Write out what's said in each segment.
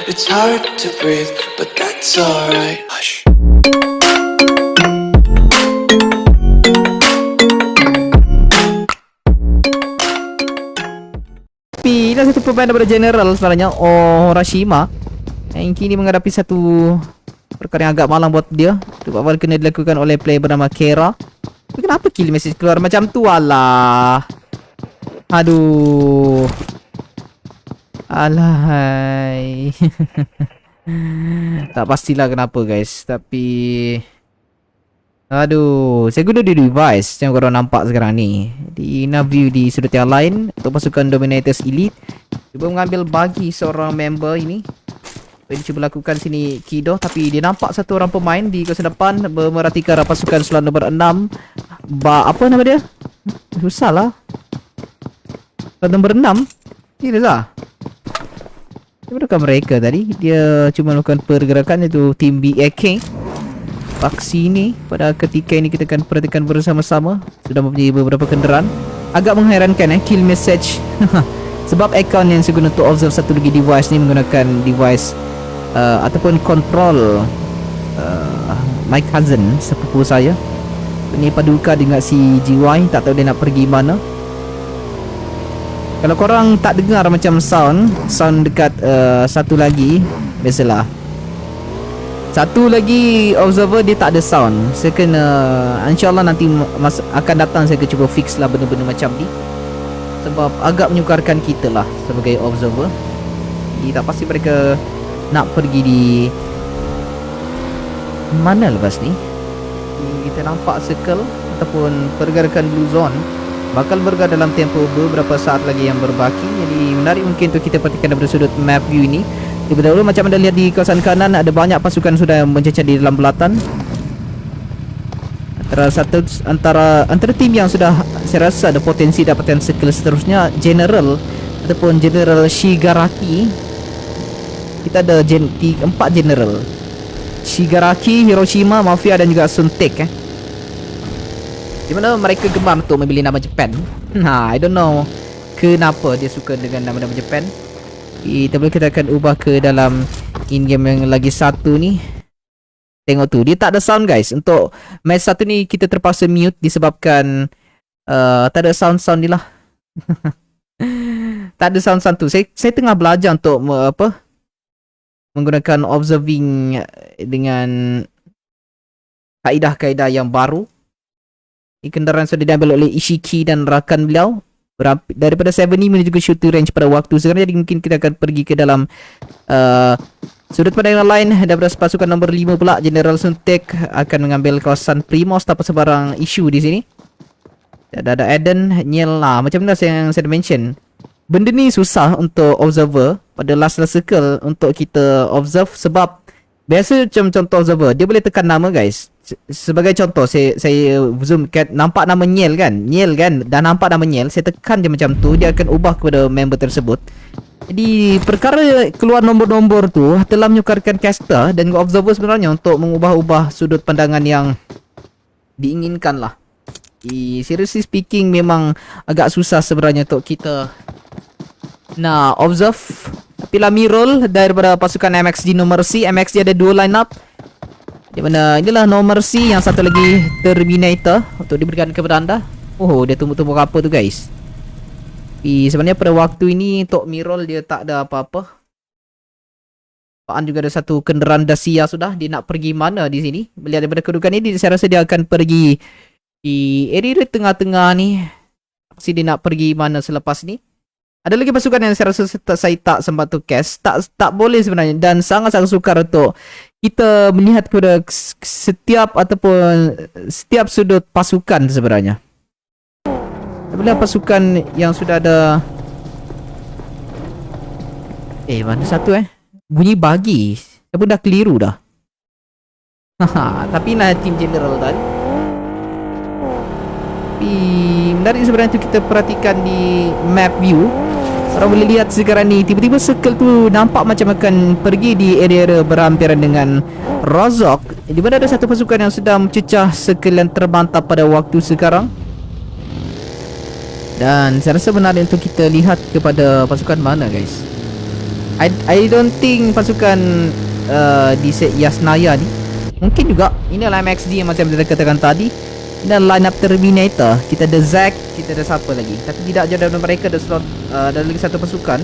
It's hard to breathe, but that's alright. Hush. Tapi ada satu pemain daripada General sebenarnya, Orashima, yang kini menghadapi satu perkara yang agak malang buat dia. Itu awal kena dilakukan oleh player bernama Kera. Tapi kenapa kill message keluar macam tu? Alah. Aduh. Alahai. Tak pastilah kenapa guys. Tapi aduh, saya guna di device yang korang nampak sekarang ni. Di view di sudut yang lain untuk pasukan Dominators Elite cuba mengambil bagi seorang member ini. Dia cuba lakukan sini Kido, tapi dia nampak satu orang pemain di kawasan depan memerhatikan pasukan selan nombor 6. Apa nama dia? Susah lah. Selan nombor 6? Ini Reza. Dia bukan mereka tadi. Dia cuma melakukan pergerakan, itu tim BAK. Faksi ini pada ketika ini kita akan perhatikan bersama-sama sudah mempunyai beberapa kenderaan. Agak mengherankan kill message. Sebab account yang saya guna untuk observe satu lagi device ni menggunakan device ataupun control my cousin, sepupu saya. Ini paduka dengan si GY, tak tahu dia nak pergi mana. Kalau korang tak dengar macam sound dekat satu lagi, biasalah. Satu lagi observer dia tak ada sound. Saya kena, InsyaAllah nanti akan datang saya akan cuba fix lah benda-benda macam ni. Sebab agak menyukarkan kita lah sebagai observer. Jadi tak pasti mereka nak pergi di mana lepas ni. Kita nampak circle ataupun pergerakan blue zone bakal bergerak dalam tempoh beberapa saat lagi yang berbaki. Jadi menarik mungkin untuk kita perhatikan daripada sudut map view ini. Lebih dahulu macam anda lihat di kawasan kanan ada banyak pasukan sudah mencecar di dalam belatan. Antara tim yang sudah saya rasa ada potensi dapatkan circle seterusnya General ataupun General Shigaraki. Kita ada 4 General, Shigaraki, Hiroshima, Mafia dan juga Suntek di mana mereka gemar untuk memilih nama Japan. Nah, I don't know kenapa dia suka dengan nama-nama Japan. Kita akan ubah ke dalam in-game yang lagi satu ni. Tengok tu, dia tak ada sound guys. Untuk match satu ni kita terpaksa mute disebabkan tak ada sound ni lah. Tak ada sound tu. Saya tengah belajar untuk menggunakan observing dengan kaedah-kaedah yang baru. Ini kenderaan sudah diambil oleh Ishiki dan rakan beliau daripada 7 ni menuju ke shooting range pada waktu sekarang. Jadi mungkin kita akan pergi ke dalam sudut pandang lain. Daripada pasukan nombor 5 pula, General Suntek akan mengambil kawasan Primos tanpa sebarang isu di sini. Ada Eden, Nyel lah. Macam mana yang saya mention, benda ni susah untuk observer pada last circle untuk kita observe. Sebab biasa macam contoh observer, dia boleh tekan nama guys. Sebagai contoh, saya zoom kat, nampak nama Nyel kan, dah nampak nama Nyel, saya tekan dia macam tu, dia akan ubah kepada member tersebut. Jadi perkara keluar nombor-nombor tu telah menyukarkan caster dan observer sebenarnya untuk mengubah-ubah sudut pandangan yang diinginkan lah. Seriously speaking, memang agak susah sebenarnya untuk kita nak observe. Tapi lah mirror daripada pasukan MXG No Mercy. MXG ada 2 line up, di mana inilah No Mercy, yang satu lagi Terminator untuk diberikan kepada anda. Oh, dia tumbuk-tumbuk apa tu guys. Tapi sebenarnya pada waktu ini untuk mirror dia tak ada apa-apa. Pak juga ada satu kenderaan Dacia sudah. Dia nak pergi mana di sini? Melihat daripada kedudukan ini, saya rasa dia akan pergi di area tengah-tengah ni. Pasti dia nak pergi mana selepas ni. Ada lagi pasukan yang saya rasa saya tak sempat tu cast. Tak boleh sebenarnya. Dan sangat-sangat sukar untuk kita melihat kepada setiap sudut pasukan sebenarnya. Apabila pasukan yang sudah ada mana satu bunyi bagi. Saya pun dah keliru dah. Tapi lah tim general tadi. Tapi menarik sebenarnya tu kita perhatikan di map view. Orang boleh lihat sekarang ni, tiba-tiba circle tu nampak macam akan pergi di area berhampiran dengan Rozok, di mana ada satu pasukan yang sedang mencecah circle yang terbantap pada waktu sekarang. Dan saya rasa menarik untuk kita lihat kepada pasukan mana guys. I don't think pasukan di set Yasnaya ni. Mungkin juga ini adalah MXD yang macam kita katakan tadi. Dan line up Terminator. Kita ada Zack, kita ada siapa lagi. Tapi tidak jauh daripada mereka ada slot ada lagi satu pasukan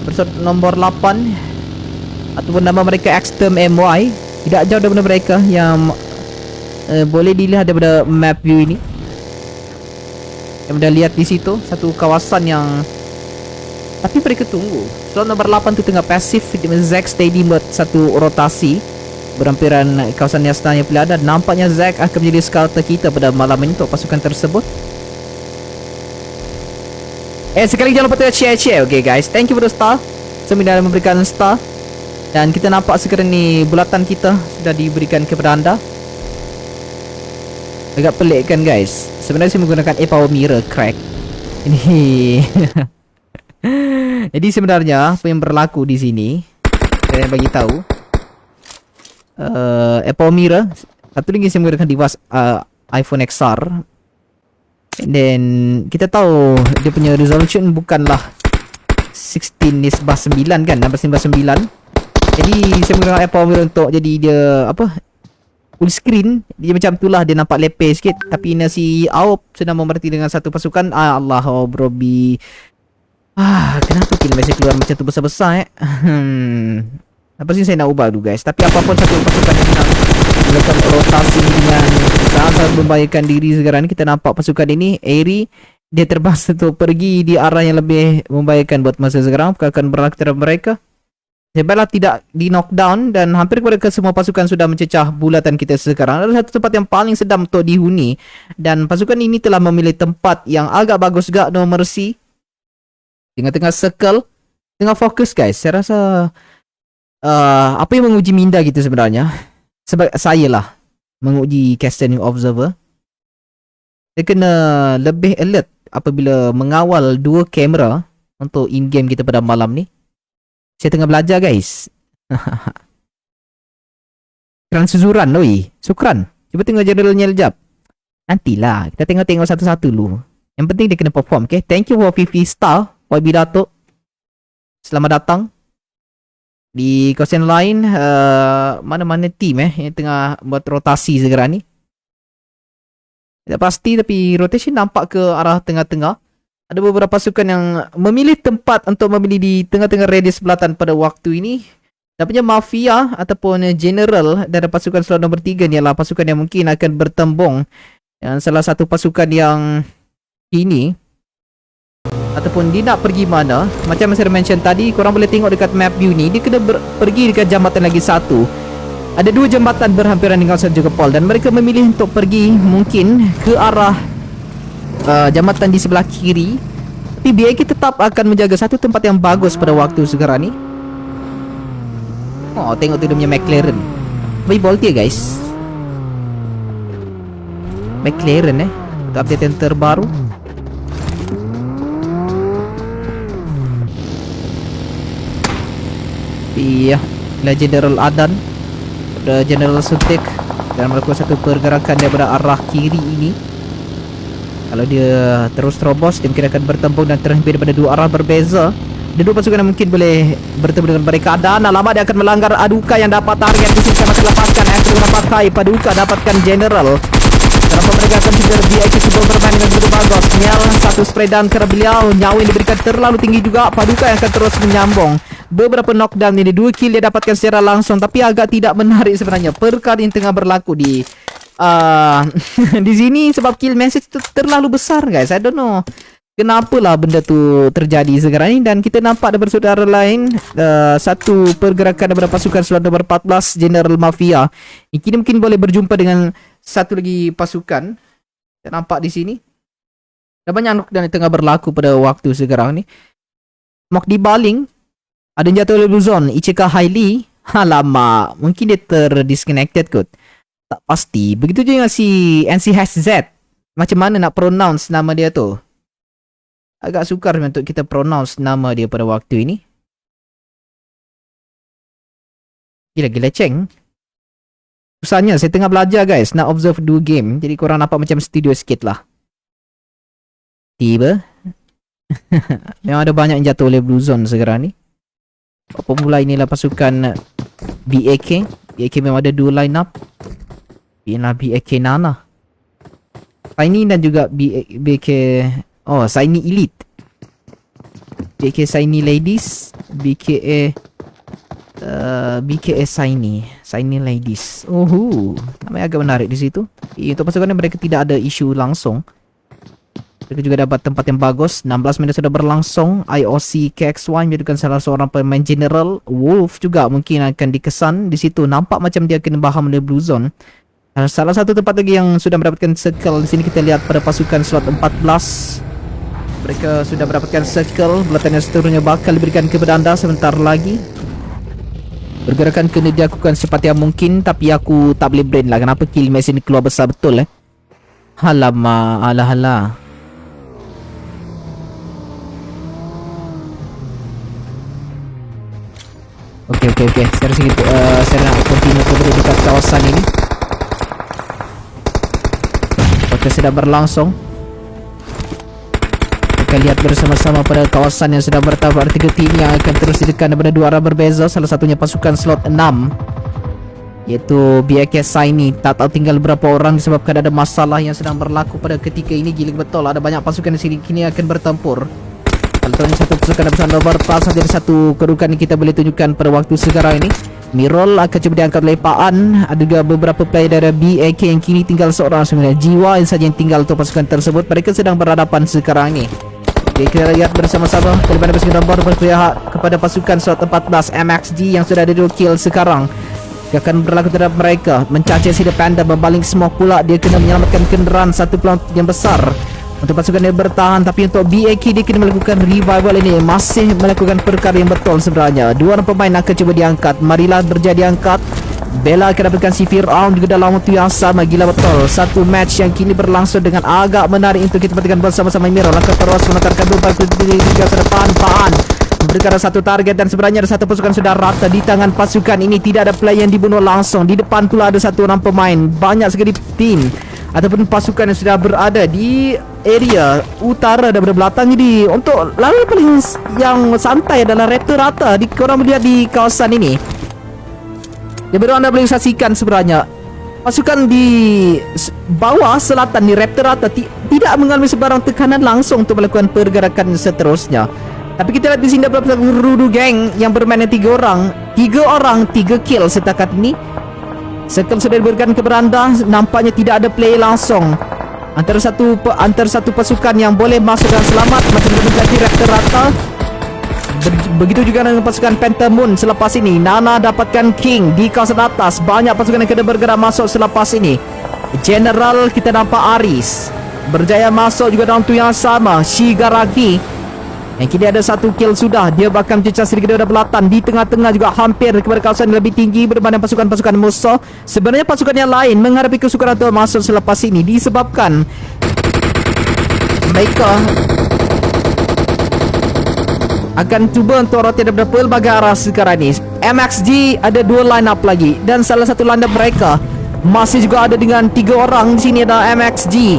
berslot nombor 8 ataupun nama mereka Exterm MY. Tidak jauh daripada mereka yang boleh dilihat daripada map view ini. Yang anda lihat di situ satu kawasan yang tapi mereka tunggu. Slot nombor 8 tu tengah pasif di Zack Stadium buat satu rotasi berhampiran kawasan Yasnaya pula. Dan nampaknya Zack akan menjadi scouter kita pada malam ini untuk pasukan tersebut. Sekali jangan lupa tekan share. Okay guys, thank you for the star. Semua dah memberikan star. Dan kita nampak sekarang ni bulatan kita sudah diberikan kepada anda. Agak pelik kan guys. Sebenarnya saya menggunakan power mirror crack ini. Jadi sebenarnya apa yang berlaku di sini, saya bagi tahu. Power mirror. Satu lagi saya menggunakan device iPhone XR. And then kita tahu dia punya resolution bukanlah 16:9 kan, 16:9. Jadi saya menggunakan power mirror untuk jadi dia apa? Full screen. Dia macam itulah, dia nampak lepeh sikit. Tapi nasi AOP sedang memerhati dengan satu pasukan. Allah Robi. Kenapa kill message keluar macam tu besar-besar Apa sih saya nak ubah dulu guys. Tapi apapun satu pasukan yang sedang melakukan rotasi dengan sangat-sangat membahayakan diri sekarang ni. Kita nampak pasukan ini Airy, dia terpaksa untuk pergi di arah yang lebih membahayakan buat masa sekarang. Akan berlaku terhadap mereka. Sebaiknya tidak di knockdown. Dan hampir kepada semua pasukan sudah mencecah bulatan kita sekarang. Ada satu tempat yang paling sedap untuk dihuni. Dan pasukan ini telah memilih tempat yang agak bagus juga, No Mercy. Tengah-tengah circle, tengah fokus guys. Saya rasa apa yang menguji minda kita sebenarnya, sebab saya lah menguji casting observer. Dia kena lebih alert apabila mengawal dua kamera untuk in-game kita pada malam ni. Saya tengah belajar guys. Kran suzuran doi. Sukran. Cuba tengok generalnya sekejap. Nantilah, kita tengok-tengok satu-satu dulu. Yang penting dia kena perform, okay? Thank you for 50 star. YB Datuk, selamat datang. Di kawasan lain, mana-mana team yang tengah buat rotasi sekarang ni. Tidak pasti tapi rotation nampak ke arah tengah-tengah. Ada beberapa pasukan yang memilih tempat untuk memilih di tengah-tengah radius belatan pada waktu ini. Dapatnya Mafia ataupun General dari pasukan slot nombor 3 ni adalah pasukan yang mungkin akan bertembung. Dan salah satu pasukan yang ini ataupun dia nak pergi mana, macam saya mention tadi, korang boleh tengok dekat map view ni, dia kena pergi dekat jambatan lagi satu. Ada dua jambatan berhampiran dengan kawasan Jogopol dan mereka memilih untuk pergi mungkin ke arah jambatan di sebelah kiri. Tapi BAK tetap akan menjaga satu tempat yang bagus pada waktu sekarang ni. Oh, tengok tu dia punya McLaren. Bagi voltage guys. McLaren untuk update yang terbaru. Iya, General Adan, General Sutik dan melakukan satu pergerakan daripada arah kiri ini. Kalau dia terus terobos, dia mungkin akan bertembung dan terhenti daripada dua arah berbeza. Ada dua pasukan yang mungkin boleh bertemu dengan mereka. Dan lama dia akan melanggar Aduka yang dapat target di sini masih lepaskan. Yang terus pakai Paduka dapatkan General. Kenapa mereka akan juga BIK sebelum bermain dengan begitu bagus. Nyal satu spray down ke beliau. Nyawa yang diberikan terlalu tinggi juga. Paduka yang akan terus menyambung. Beberapa knockdown ini, 2 kill dia dapatkan secara langsung. Tapi agak tidak menarik sebenarnya perkara yang tengah berlaku di di sini. Sebab kill message itu terlalu besar guys. I don't know kenapalah benda tu terjadi sekarang ini. Dan kita nampak daripada saudara lain, satu pergerakan daripada pasukan slot nomor 14 General Mafia. Kini mungkin boleh berjumpa dengan satu lagi pasukan. Kita nampak di sini ada banyak knockdown yang tengah berlaku pada waktu sekarang ni. Mok di baling. Ada yang jatuh level zone. Ichika Hailey. Alamak, mungkin dia terdisconnected kot. Tak pasti. Begitu juga dengan si NCHZ. Macam mana nak pronounce nama dia tu? Agak sukar untuk kita pronounce nama dia pada waktu ini. Gila-gila ceng. Susahnya saya tengah belajar guys. Nak observe 2 game. Jadi korang nampak macam studio sikit lah. Tiba. Memang ada banyak yang jatuh oleh Blue Zone sekarang ni. Pemula inilah pasukan BAK. BAK memang ada 2 line up. Inilah BAK Nana, Saini dan juga BAK Saini Elite, BAK Saini Ladies, BKA Saini Ladies. Namanya agak menarik di situ. Untuk pasukan mereka tidak ada isu langsung. Mereka juga dapat tempat yang bagus. 16 minit sudah berlangsung. IOC KXY menjadikan salah seorang pemain general. Wolf juga mungkin akan dikesan di situ. Nampak macam dia kena baham dari Blue Zone. Salah satu tempat lagi yang sudah mendapatkan circle di sini kita lihat pada pasukan slot 14. Mereka sudah mendapatkan circle. Bulatan yang seterusnya bakal diberikan kepada anda sebentar lagi. Pergerakan kena dilakukan secepat yang mungkin, tapi aku tak boleh brain lah. Kenapa kill match ini keluar besar betul Alamak, alah. Okey. Saya nak continue kepada dekat kawasan ini. Proses sedang berlangsung. Kita lihat bersama-sama pada kawasan yang sedang bertabur 3 tim yang akan terus ditekan daripada 2 arah berbeza. Salah satunya pasukan slot 6, iaitu BAK Saini. Tak tahu tinggal berapa orang disebabkan ada masalah yang sedang berlaku pada ketika ini. Gila betul, ada banyak pasukan di sini kini akan bertempur. Kalau satu pasukan bersama nomor pas saja satu kedudukan yang kita boleh tunjukkan pada waktu sekarang ini. Mirol akan cuba diangkat oleh Paan. Ada juga beberapa player dari BAK yang kini tinggal seorang sebenarnya. Jiwa yang saja yang tinggal untuk pasukan tersebut. Mereka sedang berhadapan sekarang ini. Okay, kita lihat bersama-sama kelebihan pasukan nomor berpihak kepada pasukan slot 14 MXG yang sudah ada 2 kill sekarang. Dia akan berlaku terhadap mereka. Mencacah si Panda, membaling smoke pula. Dia kena menyelamatkan kenderaan satu peluang yang besar untuk pasukan dia bertahan. Tapi untuk BAK dia kena melakukan revival ini. Masih melakukan perkara yang betul sebenarnya. 2 orang pemain akan cuba diangkat. Marilah berjaya diangkat. Bella akan dapatkan si Fir'aun juga dalam waktu yang sama. Gila betul. Satu match yang kini berlangsung dengan agak menarik untuk kita perhatikan bersama-sama. Miro langkah terus menekarkan beban ke depan. Paan memberikan satu target dan sebenarnya ada satu pasukan sudah rata di tangan pasukan ini. Tidak ada player yang dibunuh langsung. Di depan pula ada satu orang pemain. Banyak sekali tim ataupun pasukan yang sudah berada di area utara dan belakang. Jadi untuk lalu paling yang santai adalah rata-rata di korang melihat di kawasan ini. Yang baru anda boleh saksikan sebenarnya pasukan di bawah selatan di rata-rata tidak mengalami sebarang tekanan langsung untuk melakukan pergerakan seterusnya. Tapi kita lihat di sini ada Rudu Gang yang bermain 3 orang. 3 orang 3 kill setakat ini. Circle sudah diberikan kepada anda. Nampaknya tidak ada play langsung antara satu pasukan yang boleh masuk dan selamat macam menjadi rata-rata. Begitu juga dengan pasukan Pentamoon selepas ini. Nana dapatkan King di kawasan atas. Banyak pasukan yang kena bergerak masuk selepas ini. General kita nampak Aris berjaya masuk juga dalam tu yang sama. Shigaraki yang kini ada 1 kill sudah. Dia bahkan mencecah sedikit dari belakang. Di tengah-tengah juga hampir kepada kawasan yang lebih tinggi berbanding pasukan-pasukan musuh. Sebenarnya pasukan yang lain menghadapi kesukaran untuk masuk selepas ini disebabkan mereka akan cuba untuk rotate daripada pelbagai arah sekarang ni. MXG ada 2 line up lagi dan salah satu line up mereka masih juga ada dengan 3 orang. Di sini ada MXG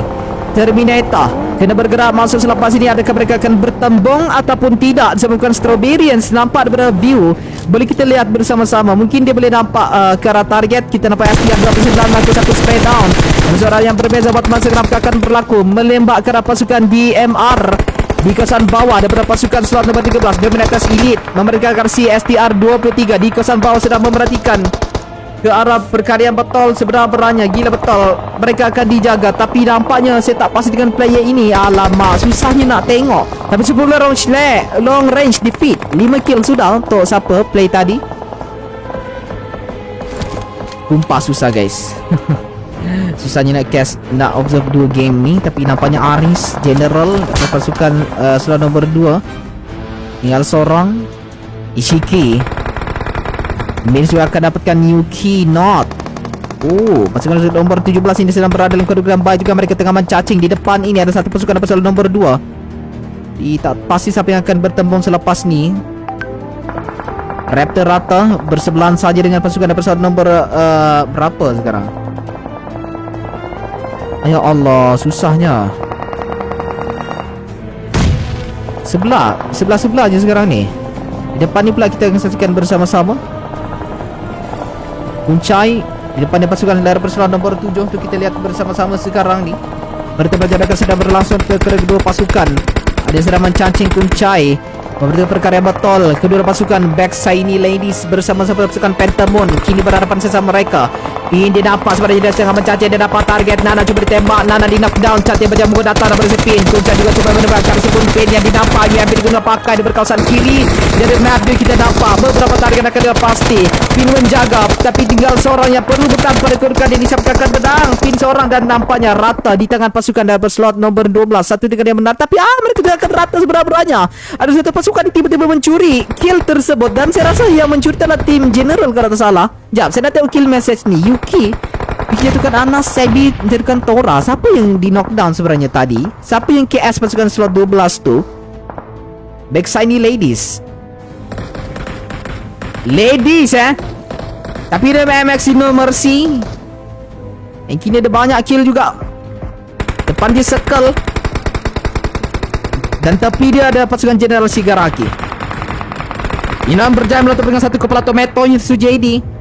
Terminator kena bergerak masuk selepas ini. Adakah mereka akan bertembung ataupun tidak disebabkan Strawberrians nampak daripada view. Boleh kita lihat bersama-sama. Mungkin dia boleh nampak ke arah target. Kita nampak STR 29 melakukan satu spray down. Suara yang berbeza buat masa kenapa akan berlaku melembak ke arah pasukan DMR di kawasan bawah daripada pasukan slot nombor 13 Dominatus Elite memberikan si STR 23 di kawasan bawah sedang memerhatikan ke arah perkara yang betul sebenarnya. Gila betul mereka akan dijaga, tapi nampaknya saya tak pasti dengan player ini. Alamak, susahnya nak tengok. Tapi sebelum long range defeat 5 kill sudah untuk siapa play tadi. Sumpah susah guys. Susahnya nak observe 2 game ni. Tapi nampaknya Aris General pasukan slot nombor 2 tinggal seorang. Ishiki Min juga akan dapatkan new key not. Pasukan slot nombor 17 ini sedang berada dalam kedudukan baik juga. Mereka tengah mencacing. Di depan ini ada satu pasukan slot nombor 2. Tak pasti siapa yang akan bertembung selepas ni. Raptor rata bersebelahan saja dengan pasukan slot nombor berapa sekarang. Ya Allah, susahnya. Sebelah je sekarang ni. Di depan ni pula kita akan saksikan bersama-sama Kuncai di depan dia pasukan dari perseroan nombor 7 tu kita lihat bersama-sama sekarang ni. Pertembakan sedang berlangsung ke kedua pasukan. Ada yang sedang mencacing Kuncai. Memberitahu perkara yang betul. Kedua pasukan Backside Ladies bersama-sama pasukan Pentamon kini berhadapan sesama mereka. Pin dia nampak sebenarnya dia tengah mencacing. Dia dapat target. Nana cuba ditembak. Nana di knockdown. Cantik macam muka datang daripada si Pin. Kuncai juga cuba menembakkan si Pin yang dinampak. Yang digunakan pakai di berkawasan kiri. Dari map dia kita nampak beberapa target akan dia pasti. Pin menjaga. Tapi tinggal seorang yang perlu bertahan pada kedudukan ini. Siapkan pedang. Pin seorang dan nampaknya rata di tangan pasukan dari slot nomor 12. Satu dengan yang benar. Tapi mereka tidak akan rata seberapa-beranya. Ada satu pasukan yang tiba-tiba mencuri kill tersebut. Dan saya rasa yang mencuri adalah tim general kalau tak salah. Sekejap, saya nak tengok kill message ni. Yuki dijatuhkan Anas, Sebi dijatuhkan Tora. Siapa yang di knockdown sebenarnya tadi? Siapa yang KS pasukan slot 12 tu? Backside Ladies. Ladies tapi dia MX No Mercy. Yang kini ada banyak kill juga. Depan dia circle. Dan tepi dia ada pasukan General Shigaraki. Inam berjaya meletup dengan satu kepala tomato Yutsu JD.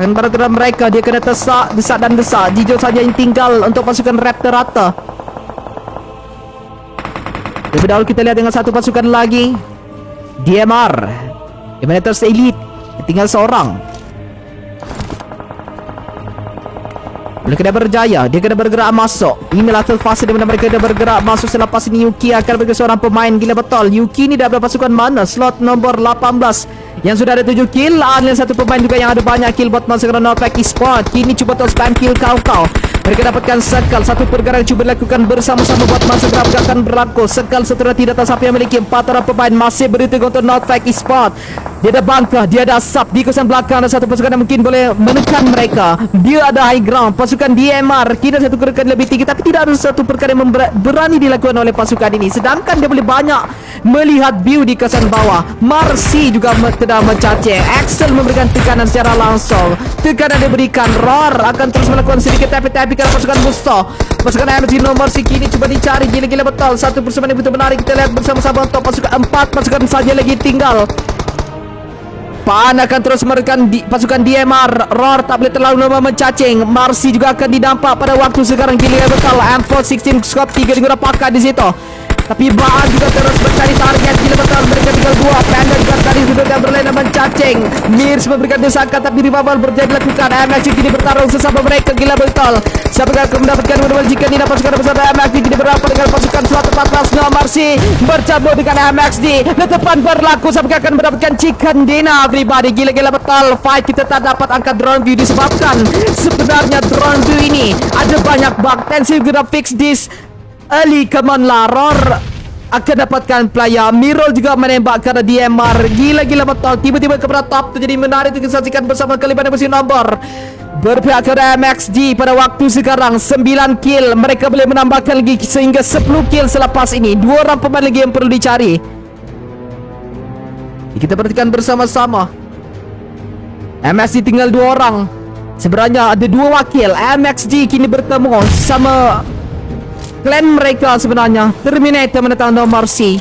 Dan pada gerak mereka dia kena desak dan desak. Jijo saja yang tinggal untuk pasukan Raptor rata. Lebih dahulu kita lihat dengan satu pasukan lagi, DMR Eliminators Elite. Tinggal seorang. Mereka dah berjaya. Dia kena bergerak masuk. Inilah fase di mana mereka dah bergerak masuk. Selepas ini Yuki akan bagi seorang pemain. Gila betul. Yuki ni dah berada pasukan mana? Slot nombor 18 yang sudah ada 7 kill. Dan satu pemain juga yang ada banyak kill buat masuk ke Northpack Esport. Kini cuba untuk spam kill kau-kau. Mereka dapatkan sekal. Satu pergerakan cuba dilakukan bersama-sama buat masa akan berlaku. Sekal setelah tidak tahu siapa yang memiliki 4 orang pemain. Masih berhenti untuk Northpack Esport. Dia ada bangka, dia ada sub. Di kawasan belakang ada satu pasukan yang mungkin boleh menekan mereka. Dia ada high ground. Pasukan DMR kira satu gerakan lebih tinggi. Tapi tidak ada satu perkara yang berani dilakukan oleh pasukan ini. Sedangkan dia boleh banyak melihat view di kawasan bawah. Marcy juga sedang mencacing. Axel memberikan tekanan secara langsung. Tekanan diberikan. Roar akan terus melakukan sedikit tapi kerana pasukan Musto. Pasukan MG No Mercy kini cuba dicari. Gila-gila betul. Satu persembahan yang betul menarik. Kita lihat bersama-sama untuk pasukan 4 pasukan saja lagi tinggal. Pan akan terus menekan pasukan DMR. Roar tak boleh terlalu lama mencacing. Marcy juga akan didampak pada waktu sekarang. Gila betul. M416 scope 3 juga pakai di situ. Tapi Baan juga terus mencari target. Gila betul. Mereka tinggal 2. Panda juga tadi sudah berlena mencacing. Mirs memberikan desakan tapi rival berjaya dilakukan. MX kini bertarung sesama mereka. Gila betul. Siapa yang akan mendapatkan medal jika ini dapat pasukan bersama MXD kini berapa dengan pasukan slot 14 No Mercy bercampur dengan MXD. Letupan berlaku. Siapa yang akan mendapatkan chicken dinner everybody. Gila-gila betul. Fight kita tak dapat angkat drone view disebabkan sebenarnya drone view ini ada banyak bug. Tensive gonna fix this early. Come on lah. Roar akan dapatkan player. Mirol juga menembak kerana DMR. Gila-gila betul. Tiba-tiba kepada top tu jadi menarik untuk disaksikan bersama kelebihan musim nombor berpihak kepada MXG pada waktu sekarang 9 kill. Mereka boleh menambahkan lagi sehingga 10 kill selepas ini. 2 orang pemain lagi yang perlu dicari. Kita perhatikan bersama-sama. MXG tinggal 2 orang. Sebenarnya ada 2 wakil. MXG kini bertemu sama klan mereka sebenarnya. Terminator menentang No Mercy.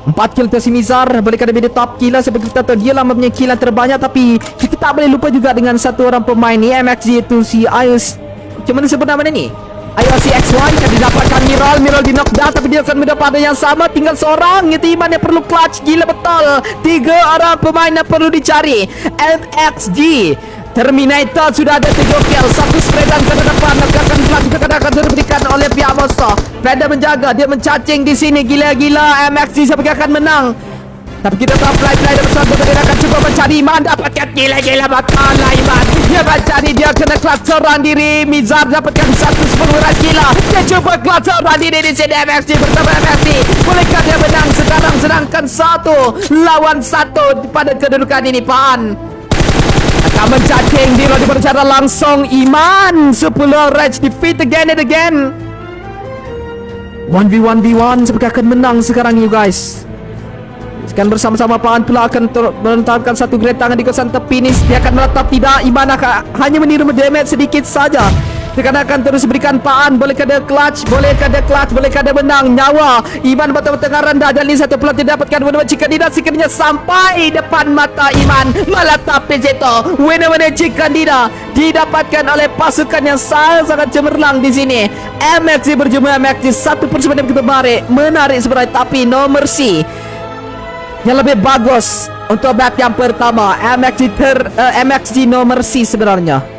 4 kill Tessimizar. Boleh kata dia top killer. Sebab kita tahu dia lama punya kill yang terbanyak. Tapi kita tak boleh lupa juga dengan satu orang pemain ni MXG itu si Ayos. Macam mana sebut nama dia ni? IOCXY kan didapatkan Mirol di knockdown. Tapi dia akan mendapat yang sama. Tinggal seorang. Itu Iman yang perlu clutch. Gila betul. 3 orang pemain yang perlu dicari. MXG Terminator sudah ada 3 kill. Satu spray dan ke depan akan juga akan diberikan oleh pihak musuh. Panda menjaga. Dia mencacing di sini. Gila-gila MXG siapa yang akan menang. Tapi kita tahu fly bersama dia akan cuba mencari Iman. Dapatkan gila-gila betul lah Iman. Dia mencari. Dia kena clutch seorang diri. Mizar dapatkan 1 gila. Dia cuba clutch seorang diri di sini. MXG bersama MXG. Bolehkah dia menang sekarang? Sedangkan 1 lawan 1 pada kedudukan ini. Paan akan mencacing di secara langsung. Iman 10 rage defeat again and again. 1v1v1 seperti akan menang sekarang you guys. Sekarang bersama-sama Paan pula akan menetapkan satu great tangan di kawasan tepi ni. Dia akan menetap tidak. Iman akan hanya meniru damage sedikit saja. Tekanan akan terus berikan Paan. Bolehkah dia clutch? Bolehkah dia menang? Nyawa Iman betul-betul tengah rendah. Dan ini satu peluang didapatkan Winner Cikandida. Sekiranya sampai depan mata Iman, malah tapi situ Winner Cikandida didapatkan oleh pasukan yang sangat cemerlang di sini. MXG berjumlah MXG satu persembahan begitu menarik sebenarnya, tapi no mercy yang lebih bagus untuk map yang pertama. MXG no mercy sebenarnya.